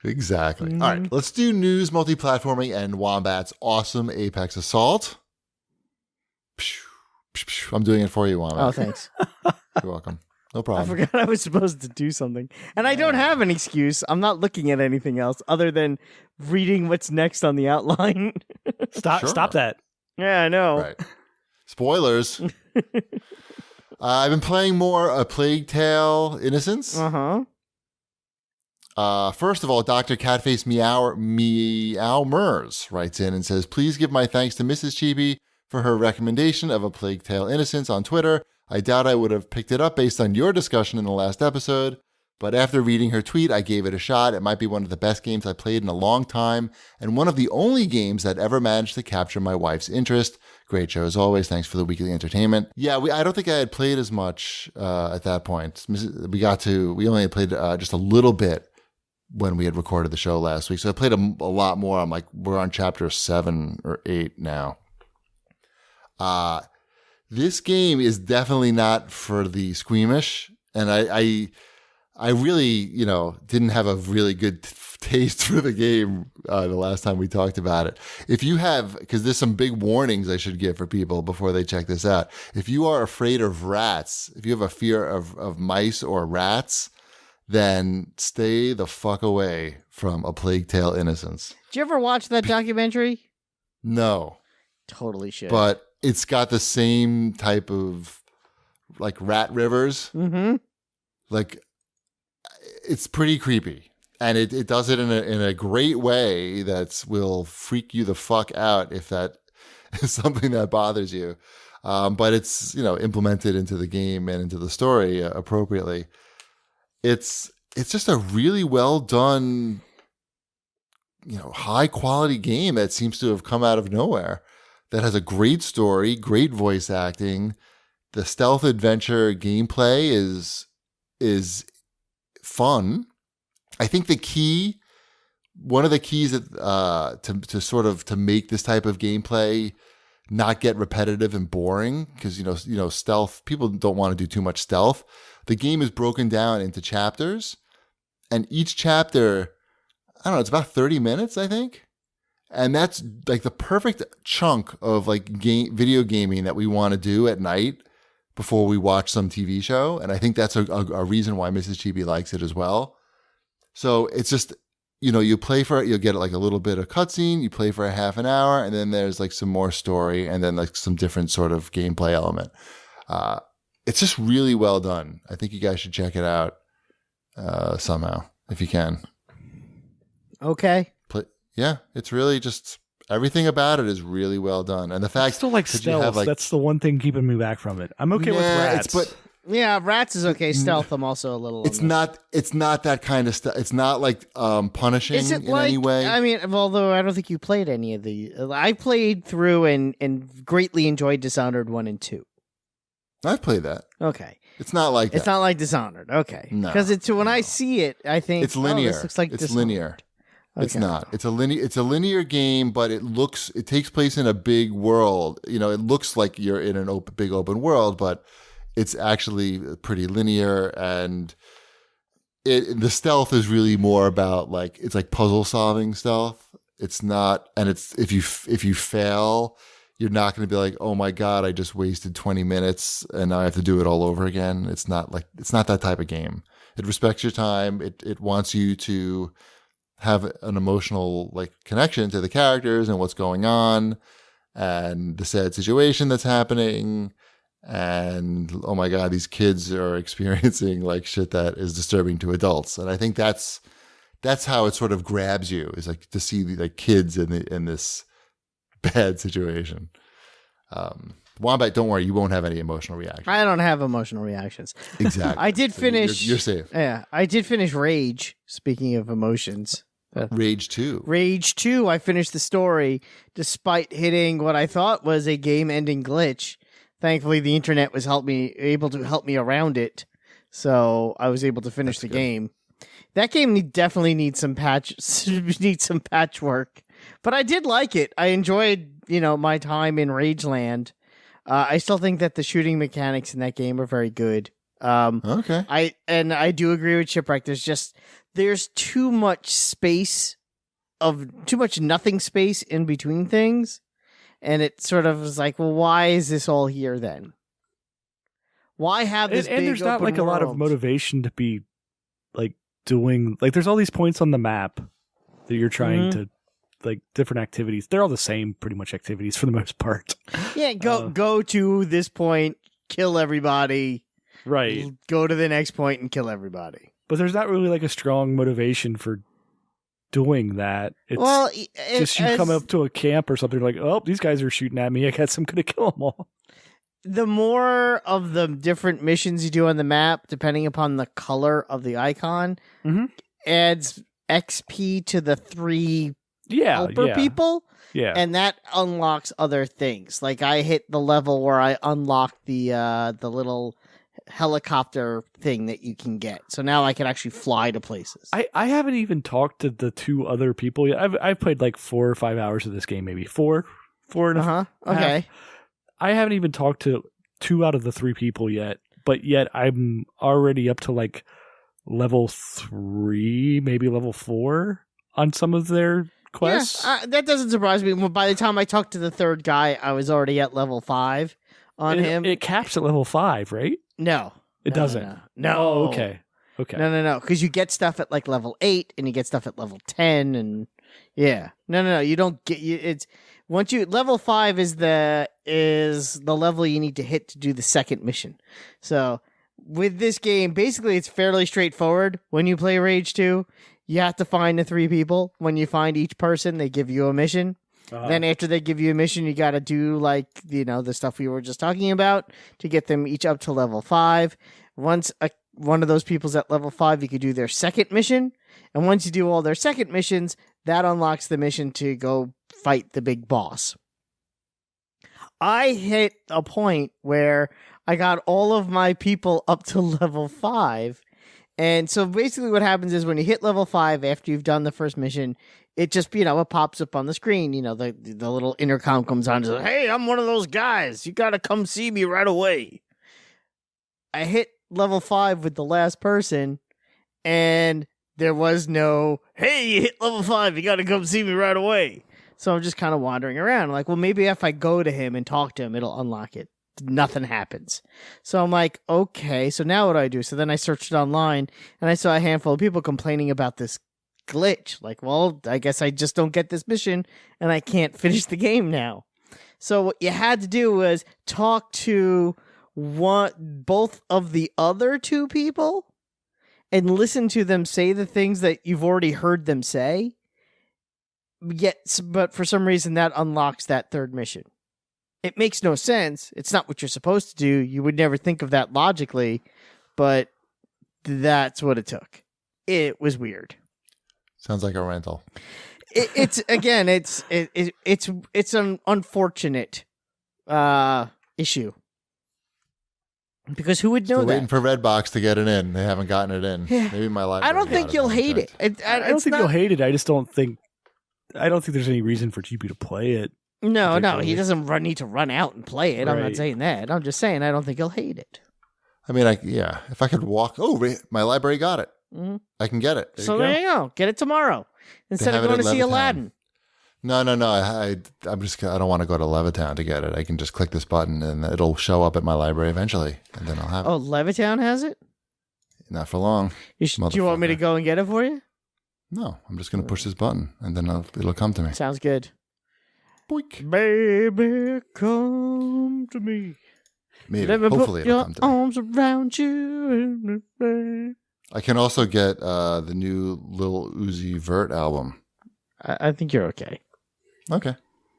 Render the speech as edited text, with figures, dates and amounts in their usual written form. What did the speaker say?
Exactly. All right, let's do news, multi-platforming, and Wombat's awesome Apex Assault. I'm doing it for you, Wombat. Oh, thanks. You're welcome. No problem. I forgot I was supposed to do something. And I don't have an excuse. I'm not looking at anything else other than reading what's next on the outline. Stop that. Yeah, I know. Right. Spoilers. I've been playing more A Plague Tale: Innocence. First of all, Dr. Catface Meowmers writes in and says, please give my thanks to Mrs. Chibi for her recommendation of A Plague Tale: Innocence on Twitter. I doubt I would have picked it up based on your discussion in the last episode, but after reading her tweet, I gave it a shot. It might be one of the best games I played in a long time, and one of the only games that ever managed to capture my wife's interest. Great show as always. Thanks for the weekly entertainment. Yeah, I don't think I had played as much at that point. We only had played just a little bit when we had recorded the show last week. So I played a lot more. We're on chapter 7 or 8 now. This game is definitely not for the squeamish. And I really, didn't have a really good taste for the game the last time we talked about it. If you have, because there's some big warnings I should give for people before they check this out. If you are afraid of rats, if you have a fear of mice or rats, then stay the fuck away from A Plague Tale: Innocence. Did you ever watch that documentary? No. Totally should. But it's got the same type of rat rivers. Mm-hmm. It's pretty creepy. And it does it in a great way that will freak you the fuck out if that is something that bothers you. But it's, implemented into the game and into the story appropriately. It's just a really well done, high quality game that seems to have come out of nowhere. That has a great story, great voice acting. The stealth adventure gameplay is fun. I think one of the keys that to make this type of gameplay not get repetitive and boring, because stealth, people don't want to do too much stealth. The game is broken down into chapters, and each chapter, I don't know, it's about 30 minutes, I think. And that's the perfect chunk of video gaming that we want to do at night before we watch some TV show. And I think that's a reason why Mrs. Chibi likes it as well. So it's just, you play for it, you'll get a little bit of cutscene, you play for a half an hour, and then there's some more story, and then some different sort of gameplay element. It's just really well done. I think you guys should check it out somehow, if you can. Okay. Yeah, it's really just everything about it is really well done, and the fact I still like stealth. That's the one thing keeping me back from it. I'm okay with rats, yeah, rats is okay. Stealth, I'm also a little. It's not that kind of stuff. It's not punishing in any way. I mean, although I don't think you played any of the. I played through and greatly enjoyed Dishonored 1 and 2. I've played that. Okay. It's not like that. It's not like Dishonored. Okay. No. Because when I see it, I think it's linear. This looks like it's Dishonored. linear. Okay. It's not. It's a linear game, but it takes place in a big world. It looks like you're in an big open world, but it's actually pretty linear, and the stealth is really more about it's puzzle solving stealth. It's not, and it's if you fail, you're not going to be like, oh my God, I just wasted 20 minutes and now I have to do it all over again. It's not that type of game. It respects your time. It wants you to have an emotional connection to the characters and what's going on and the sad situation that's happening. And oh my God, these kids are experiencing shit that is disturbing to adults. And I think that's how it sort of grabs you, is to see the kids in this bad situation. Wombat, don't worry, you won't have any emotional reactions. I don't have emotional reactions. Exactly. I did finish. You're safe. Yeah, I did finish Rage. Speaking of emotions. Rage 2. Rage 2, I finished the story despite hitting what I thought was a game-ending glitch. Thankfully, the internet was able to help me around it, so I was able to finish the game. That game definitely needs some patchwork, but I did like it. I enjoyed, my time in Rageland. I still think that the shooting mechanics in that game are very good. Okay. I do agree with Shipwreck. There's too much nothing space in between things, and it sort of is like, well, why is this all here then? Why have this? And there's not like a lot of motivation to be like doing like. There's all these points on the map that you're trying to like different activities. They're all the same, pretty much activities for the most part. Yeah, go to this point, kill everybody. Right. Go to the next point and kill everybody. But there's not really like a strong motivation for doing that. It's just you come up to a camp or something like, oh, these guys are shooting at me. I guess I'm going to kill them all. The more of the different missions you do on the map, depending upon the color of the icon, adds XP to the 3 helper people. Yeah. And that unlocks other things. Like I hit the level where I unlocked the little helicopter thing that you can get. So now I can actually fly to places. I haven't even talked to the 2 other people yet. I've played like 4 or 5 hours of this game, maybe 4 and a half. Okay. I haven't even talked to 2 out of the 3 people yet, but yet I'm already up to like level 3, maybe level 4 on some of their quests. Yeah, that doesn't surprise me. By the time I talked to the 3rd guy, I was already at level 5 on him. It caps at level 5, right? No. It doesn't. No. Oh, okay. Okay. No. Because you get stuff at like level 8 and you get stuff at level 10 and yeah. No. You don't get it's once you level 5 is the level you need to hit to do the second mission. So with this game, basically it's fairly straightforward. When you play Rage 2, you have to find the 3 people. When you find each person, they give you a mission. Then after they give you a mission, you got to do like, the stuff we were just talking about to get them each up to level 5. Once one of those people's at level 5, you could do their second mission. And once you do all their second missions, that unlocks the mission to go fight the big boss. I hit a point where I got all of my people up to level 5. And so basically what happens is when you hit level 5 after you've done the first mission, it just, it pops up on the screen. The little intercom comes on and says, hey, I'm one of those guys. You got to come see me right away. I hit level 5 with the last person, and there was no, hey, you hit level 5. You got to come see me right away. So I'm just kind of wandering around. I'm like, well, maybe if I go to him and talk to him, it'll unlock it. Nothing happens. So I'm like, okay, so now what do I do? So then I searched it online, and I saw a handful of people complaining about this glitch. Like, well, I guess I just don't get this mission, and I can't finish the game now. So what you had to do was talk to both of the other 2 people and listen to them say the things that you've already heard them say. But for some reason, that unlocks that 3rd mission. It makes no sense. It's not what you're supposed to do. You would never think of that logically, but that's what it took. It was weird. Sounds like a rental. It's an unfortunate issue because who would know Still that? waiting for Redbox to get it in. They haven't gotten it in. Yeah. Maybe my library. I don't think you'll hate it. I don't think you'll hate it. I don't think there's any reason for GP to play it. No, he doesn't need to run out and play it. Right. I'm not saying that. I'm just saying I don't think he'll hate it. I mean, if I could walk, my library got it. Mm-hmm. I can get it. There you go. Get it tomorrow instead of going to see Aladdin. No. I don't want to go to Levittown to get it. I can just click this button and it'll show up at my library eventually, and then I'll have it. Oh, Levittown has it? Not for long. Do you want me to go and get it for you? No, I'm just going to push this button and then it'll come to me. Sounds good. Boink. Baby, come to me. Maybe. Let me Hopefully put it'll your come to me. arms around you. I can also get the new Lil Uzi Vert album. I think you're okay. Okay.